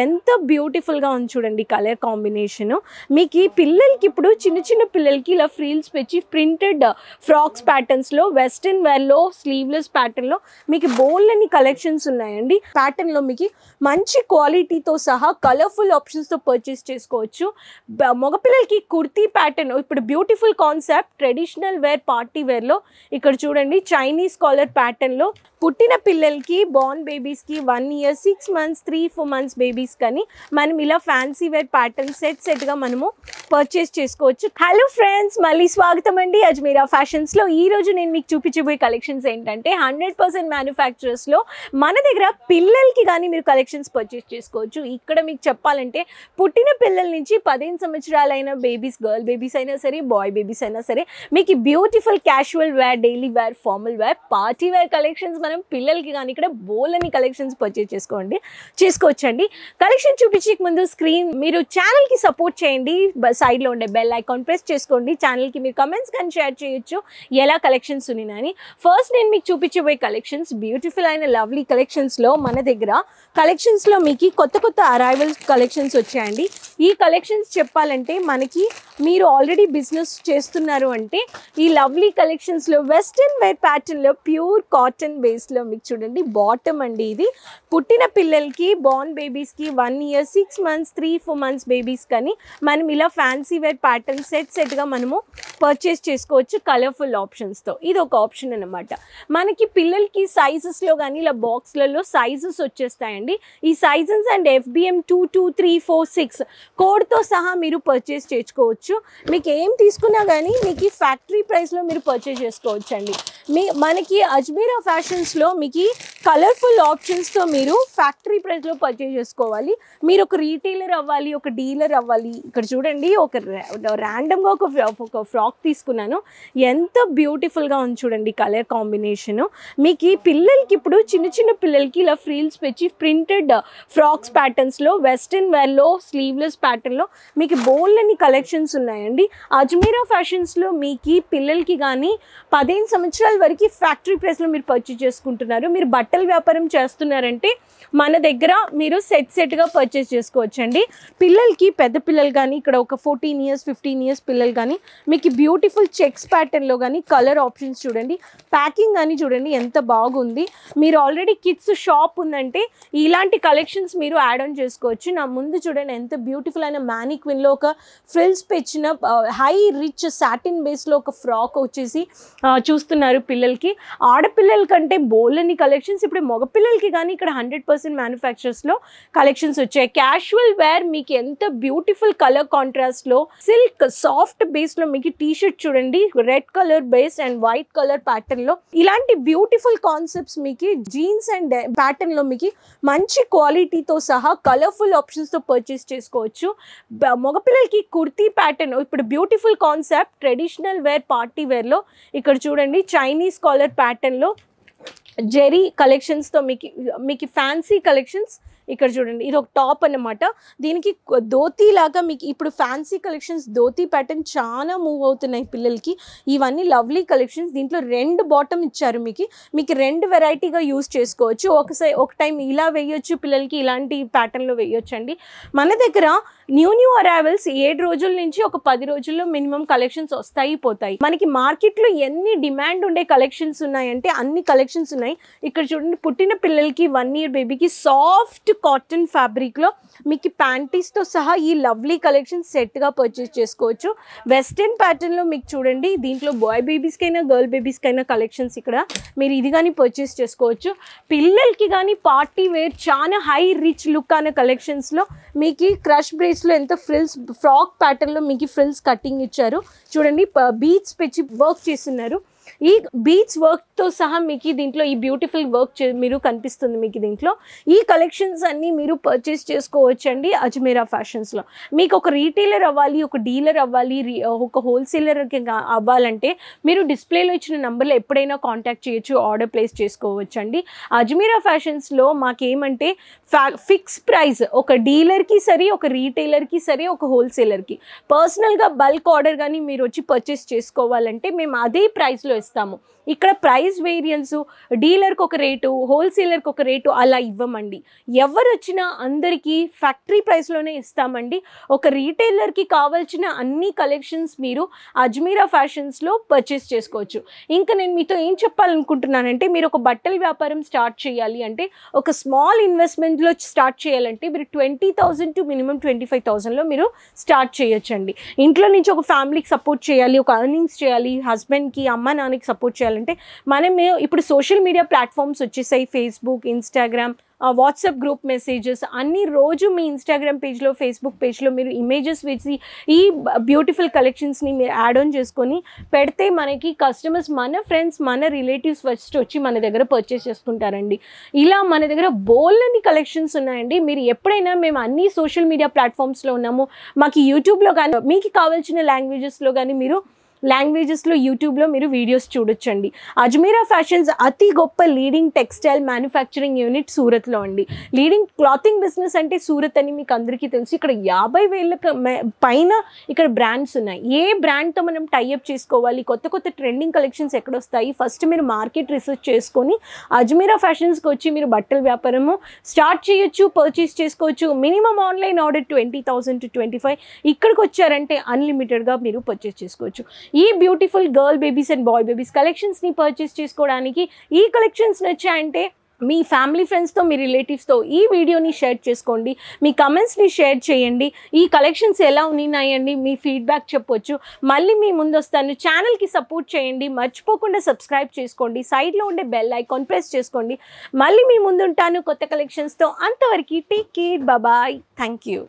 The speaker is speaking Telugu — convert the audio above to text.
ఎంత బ్యూటిఫుల్గా ఉంది చూడండి కలర్ కాంబినేషన్. మీకు ఈ పిల్లలకి ఇప్పుడు చిన్న చిన్న పిల్లలకి ఇలా ఫ్రీల్స్ పెట్టి ప్రింటెడ్ ఫ్రాక్స్ ప్యాటర్న్స్లో వెస్ట్రన్ వేర్లో స్లీవ్లెస్ ప్యాటర్న్లో మీకు బోల్డ్ కలెక్షన్స్ ఉన్నాయండి. ప్యాటర్న్లో మీకు మంచి క్వాలిటీతో సహా కలర్ఫుల్ ఆప్షన్స్తో పర్చేస్ చేసుకోవచ్చు. మగపిల్లలకి కుర్తీ ప్యాటర్న్ ఇప్పుడు beautiful concept traditional wear party వేర్లో ఇక్కడ చూడండి చైనీస్ కాలర్ ప్యాటర్న్లో పుట్టిన పిల్లలకి బార్న్ బేబీస్కి 1 year 6 months 3-4 months బేబీస్ కానీ మనం ఇలా ఫ్యాన్సీ వేర్ ప్యాటర్న్ సెట్గా మనము పర్చేస్ చేసుకోవచ్చు. హలో ఫ్రెండ్స్, మళ్ళీ స్వాగతం అండి అజ్మీరా ఫ్యాషన్స్లో. ఈరోజు నేను మీకు చూపించబోయే కలెక్షన్స్ ఏంటంటే 100% మ్యానుఫ్యాక్చరర్స్లో మన దగ్గర పిల్లలకి కానీ మీరు కలెక్షన్స్ పర్చేస్ చేసుకోవచ్చు. ఇక్కడ మీకు చెప్పాలంటే పుట్టిన పిల్లల నుంచి 15 సంవత్సరాలైన బేబీస్, గర్ల్ బేబీస్ అయినా సరే, బాయ్ బేబీస్ అయినా సరే, మీకు beautiful casual wear, daily wear, formal wear, party wear collections మనం పిల్లలకి కానీ ఇక్కడ బోల్ని కలెక్షన్స్ పర్చేస్ చేసుకోవచ్చండి. కలెక్షన్ చూపించే ముందు స్క్రీన్ మీరు ఛానల్కి సపోర్ట్ చేయండి. సైడ్లో ఉండే బెల్ ఐకాన్ ప్రెస్ చేసుకోండి. ఛానల్కి మీరు కమెంట్స్ కానీ షేర్ చేయొచ్చు ఎలా కలెక్షన్స్ ఉన్నాయని. ఫస్ట్ నేను మీకు చూపించబోయే కలెక్షన్స్ బ్యూటిఫుల్ అయిన లవ్లీ కలెక్షన్స్లో మన దగ్గర కలెక్షన్స్లో మీకు కొత్త అరైవల్ కలెక్షన్స్ వచ్చాయండి. ఈ కలెక్షన్స్ చెప్పాలంటే మనకి మీరు ఆల్రెడీ బిజినెస్ చేస్తున్నారు అంటే ఈ లవ్లీ కలెక్షన్స్లో వెస్ట్రన్ వేర్ ప్యాటర్న్లో ప్యూర్ కాటన్ బేస్లో మీకు చూడండి బాటమ్ అండి. ఇది పుట్టిన పిల్లలకి బార్న్ బేబీస్కి 1 year 6 months 3-4 months బేబీస్ కానీ మనం ఇలా ఫ్యాన్సీ వేర్ ప్యాటర్న్ సెట్గా మనము పర్చేస్ చేసుకోవచ్చు కలర్ఫుల్ ఆప్షన్స్తో. ఇది ఒక ఆప్షన్ అనమాట. మనకి పిల్లలకి సైజెస్లో కానీ ఇలా బాక్స్లలో సైజెస్ వచ్చేస్తాయండి. ఈ సైజెస్ అండ్ FBM 2, 2, 3, 4, 6 కోడ్తో సహా మీరు పర్చేస్ చేసుకోవచ్చు. మీకు ఏం తీసుకున్నా కానీ మీకు ఫ్యాక్టరీ ప్రైస్లో మీరు పర్చేస్ చేసుకోవచ్చు అండి. మనకి అజ్మీరా ఫ్యాషన్స్లో మీకు కలర్ఫుల్ ఆప్షన్స్తో మీరు ఫ్యాక్టరీ ప్రైస్లో పర్చేస్ చేసుకోవాలి. మీరు ఒక రీటైలర్ అవ్వాలి, ఒక డీలర్ అవ్వాలి. ఇక్కడ చూడండి ఒక ర్యాండమ్గా ఒక ఫ్రాక్ తీసుకున్నాను. ఎంత బ్యూటిఫుల్గా ఉంది చూడండి కలర్ కాంబినేషను. మీకు ఈ పిల్లలకి ఇప్పుడు చిన్న చిన్న పిల్లలకి ఇలా ఫ్రీల్స్ పెట్టి ప్రింటెడ్ ఫ్రాక్స్ ప్యాటర్న్స్లో వెస్ట్రన్ వేర్లో స్లీవ్లెస్ ప్యాటర్న్లో మీకు బోల్డ్ కలెక్షన్స్ ఉన్నాయండి. అజ్మీరా ఫ్యాషన్స్లో మీకు పిల్లలకి కానీ 15 సంవత్సరాల వరకు ఫ్యాక్టరీ ప్రైస్లో మీరు పర్చేస్ చేసుకుంటున్నారు. మీరు బట్టల వ్యాపారం చేస్తున్నారంటే మన దగ్గర మీరు సెట్గా పర్చేస్ చేసుకోవచ్చండి. పిల్లలకి పెద్ద పిల్లలు కానీ ఇక్కడ ఒక 14 years 15 years పిల్లలు కానీ మీకు బ్యూటిఫుల్ చెక్స్ ప్యాటర్న్లో కానీ కలర్ ఆప్షన్స్ చూడండి. ప్యాకింగ్ కానీ చూడండి ఎంత బాగుంది. మీరు ఆల్రెడీ కిడ్స్ షాప్ ఉందంటే ఇలాంటి కలెక్షన్స్ మీరు యాడ్ ఆన్ చేసుకోవచ్చు. నా ముందు చూడండి ఎంత బ్యూటిఫుల్ అయిన మ్యానిక్విన్లో ఒక ఫ్రిల్స్ పెంచిన హై రిచ్ సాటిన్ బేస్లో ఒక ఫ్రాక్ వచ్చేసి చూస్తున్నారు పిల్లలకి. ఆడపిల్లల కంటే బోల్ని కలెక్షన్స్ ఇప్పుడు మగపిల్లలకి కానీ ఇక్కడ 100% మ్యానుఫ్యాక్చరర్స్లో కలెక్షన్స్ వచ్చాయి. క్యాజువల్ వేర్ మీకు ఎంత బ్యూటిఫుల్ కలర్ కాంట్రాస్ట్లో సిల్క్ సాఫ్ట్ బేస్లో మీకు టీషర్ట్ చూడండి red colour base and white colour ప్యాటర్న్లో ఇలాంటి బ్యూటిఫుల్ కాన్సెప్ట్స్ మీకు జీన్స్ అండ్ ప్యాటర్న్లో మీకు మంచి క్వాలిటీతో సహా కలర్ఫుల్ ఆప్షన్స్తో పర్చేస్ చేసుకోవచ్చు. మగపిల్లలకి కుర్తీ ప్యాటర్న్ ఇప్పుడు beautiful concept traditional wear party వేర్లో ఇక్కడ చూడండి చైనీస్ కాలర్ ప్యాటర్న్లో జెరీ కలెక్షన్స్తో మీకు ఫ్యాన్సీ కలెక్షన్స్ ఇక్కడ చూడండి. ఇది ఒక టాప్ అన్నమాట. దీనికి ధోతీ లాగా మీకు ఇప్పుడు ఫ్యాన్సీ కలెక్షన్స్ ధోతీ ప్యాటర్న్ చాలా మూవ్ అవుతున్నాయి పిల్లలకి. ఇవన్నీ లవ్లీ కలెక్షన్స్. దీంట్లో 2 బాటమ్ ఇచ్చారు. మీకు 2 వెరైటీగా యూజ్ చేసుకోవచ్చు. ఒక టైం ఇలా వేయొచ్చు పిల్లలకి, ఇలాంటి ప్యాటర్న్లో వేయొచ్చు అండి. మన దగ్గర న్యూ అరైవల్స్ 7 రోజుల నుంచి ఒక 10 రోజుల్లో మినిమం కలెక్షన్స్ వస్తాయి పోతాయి. మనకి మార్కెట్లో ఎన్ని డిమాండ్ ఉండే కలెక్షన్స్ ఉన్నాయంటే అన్ని కలెక్షన్స్ ఉన్నాయి. ఇక్కడ చూడండి పుట్టిన పిల్లలకి 1 year బేబీకి సాఫ్ట్ కాటన్ ఫ్యాబ్రిక్లో మీకు ప్యాంటీస్తో సహా ఈ లవ్లీ కలెక్షన్ సెట్గా పర్చేస్ చేసుకోవచ్చు. వెస్ట్రన్ ప్యాటర్న్లో మీకు చూడండి దీంట్లో బాయ్ బేబీస్కైనా గర్ల్ బేబీస్కైనా కలెక్షన్స్ ఇక్కడ మీరు ఇది కానీ పర్చేస్ చేసుకోవచ్చు. పిల్లలకి కానీ పార్టీ వేర్ చాలా హై రిచ్ లుక్ అనే కలెక్షన్స్లో మీకు క్రష్ బ్రేస్లో ఎంత ఫ్రిల్స్ ఫ్రాక్ ప్యాటర్న్లో మీకు ఫ్రిల్స్ కటింగ్ ఇచ్చారు చూడండి. బీడ్స్ పెట్టి వర్క్ చేస్తున్నారు. ఈ బీడ్స్ వర్క్తో సహా మీకు దీంట్లో ఈ బ్యూటిఫుల్ వర్క్ మీరు కనిపిస్తుంది. మీకు దీంట్లో ఈ కలెక్షన్స్ అన్నీ మీరు పర్చేస్ చేసుకోవచ్చండి అజ్మీరా ఫ్యాషన్స్లో. మీకు ఒక రీటైలర్ అవ్వాలి, ఒక డీలర్ అవ్వాలి, ఒక హోల్సేలర్ అవ్వాలంటే మీరు డిస్ప్లేలో ఇచ్చిన నెంబర్లో ఎప్పుడైనా కాంటాక్ట్ చేయొచ్చు, ఆర్డర్ ప్లేస్ చేసుకోవచ్చండి. అజ్మీరా ఫ్యాషన్స్లో మాకేమంటే ఫిక్స్ ప్రైస్ ఒక డీలర్కి సరే, ఒక రీటైలర్కి సరే, ఒక హోల్సేలర్కి పర్సనల్గా బల్క్ ఆర్డర్ కానీ మీరు వచ్చి పర్చేస్ చేసుకోవాలంటే మేము అదే ప్రైస్లో ప్రైస్లో ఇస్తాము. ఇక్కడ ప్రైస్ వేరియన్స్ డీలర్కి ఒక రేటు, హోల్సేలర్కి ఒక రేటు అలా ఇవ్వమండి. ఎవరు వచ్చినా అందరికీ ఫ్యాక్టరీ ప్రైస్లోనే ఇస్తామండి. ఒక రీటైలర్కి కావాల్సిన అన్ని కలెక్షన్స్ మీరు అజ్మీరా ఫ్యాషన్స్లో పర్చేస్ చేసుకోవచ్చు. ఇంకా నేను మీతో ఏం చెప్పాలనుకుంటున్నానంటే, మీరు ఒక బట్టల వ్యాపారం స్టార్ట్ చేయాలి అంటే, ఒక స్మాల్ ఇన్వెస్ట్మెంట్లో స్టార్ట్ చేయాలంటే మీరు 20,000 టు మినిమం 25,000లో మీరు స్టార్ట్ చేయొచ్చండి. ఇంట్లో నుంచి ఒక ఫ్యామిలీకి సపోర్ట్ చేయాలి, ఒక అర్నింగ్స్ చేయాలి, హస్బెండ్కి అమ్మ నాన్నకి సపోర్ట్ చేయాలంటే మనమే ఇప్పుడు సోషల్ మీడియా ప్లాట్ఫామ్స్ వచ్చేసాయి. Facebook, Instagram, WhatsApp group messages అన్ని రోజు మీ ఇన్స్టాగ్రామ్ పేజ్లో, ఫేస్బుక్ పేజ్లో మీరు ఇమేజెస్ వేసి ఈ బ్యూటిఫుల్ కలెక్షన్స్ని మీరు యాడ్ ఆన్ చేసుకొని పెడితే మనకి కస్టమర్స్, మన ఫ్రెండ్స్, మన రిలేటివ్స్ ఫస్ట్ వచ్చి మన దగ్గర పర్చేస్ చేసుకుంటారండి. ఇలా మన దగ్గర బోల్ని కలెక్షన్స్ ఉన్నాయండి. మీరు ఎప్పుడైనా మేము అన్ని సోషల్ మీడియా ప్లాట్ఫామ్స్లో ఉన్నాము, మాకు యూట్యూబ్లో కానీ మీకు కావాల్సిన లాంగ్వేజెస్లో కానీ మీరు యూట్యూబ్లో మీరు వీడియోస్ చూడొచ్చండి. అజ్మీరా ఫ్యాషన్స్ అతి గొప్ప లీడింగ్ టెక్స్టైల్ మ్యానుఫ్యాక్చరింగ్ యూనిట్ సూరత్లో అండి. లీడింగ్ క్లాతింగ్ బిజినెస్ అంటే సూరత్ అని మీకు అందరికీ తెలుసు. ఇక్కడ 50,000 పైన ఇక్కడ బ్రాండ్స్ ఉన్నాయి. ఏ బ్రాండ్తో మనం టైఅప్ చేసుకోవాలి, కొత్త కొత్త ట్రెండింగ్ కలెక్షన్స్ ఎక్కడొస్తాయి, ఫస్ట్ మీరు మార్కెట్ రీసెర్చ్ చేసుకొని అజ్మీరా ఫ్యాషన్స్కి వచ్చి మీరు బట్టల వ్యాపారము స్టార్ట్ చేయొచ్చు, పర్చేస్ చేసుకోవచ్చు. Minimum online order 20,000 to 25. ఇక్కడికి వచ్చారంటే అన్లిమిటెడ్గా మీరు పర్చేస్ చేసుకోవచ్చు. ఈ beautiful girl babies and boy babies కలెక్షన్స్ని పర్చేస్ చేసుకోవడానికి ఈ కలెక్షన్స్ నచ్చాయంటే మీ ఫ్యామిలీ ఫ్రెండ్స్తో, మీ రిలేటివ్స్తో ఈ వీడియోని షేర్ చేసుకోండి. మీ కమెంట్స్ని షేర్ చేయండి. ఈ కలెక్షన్స్ ఎలా ఉన్నాయండి మీ ఫీడ్బ్యాక్ చెప్పొచ్చు. మళ్ళీ మీ ముందు వస్తాను. ఛానల్కి సపోర్ట్ చేయండి, మర్చిపోకుండా సబ్స్క్రైబ్ చేసుకోండి, సైడ్లో ఉండే బెల్ ఐకాన్ ప్రెస్ చేసుకోండి. మళ్ళీ మీ ముందు ఉంటాను కొత్త కలెక్షన్స్తో. అంతవరకు take care, bye, thank you.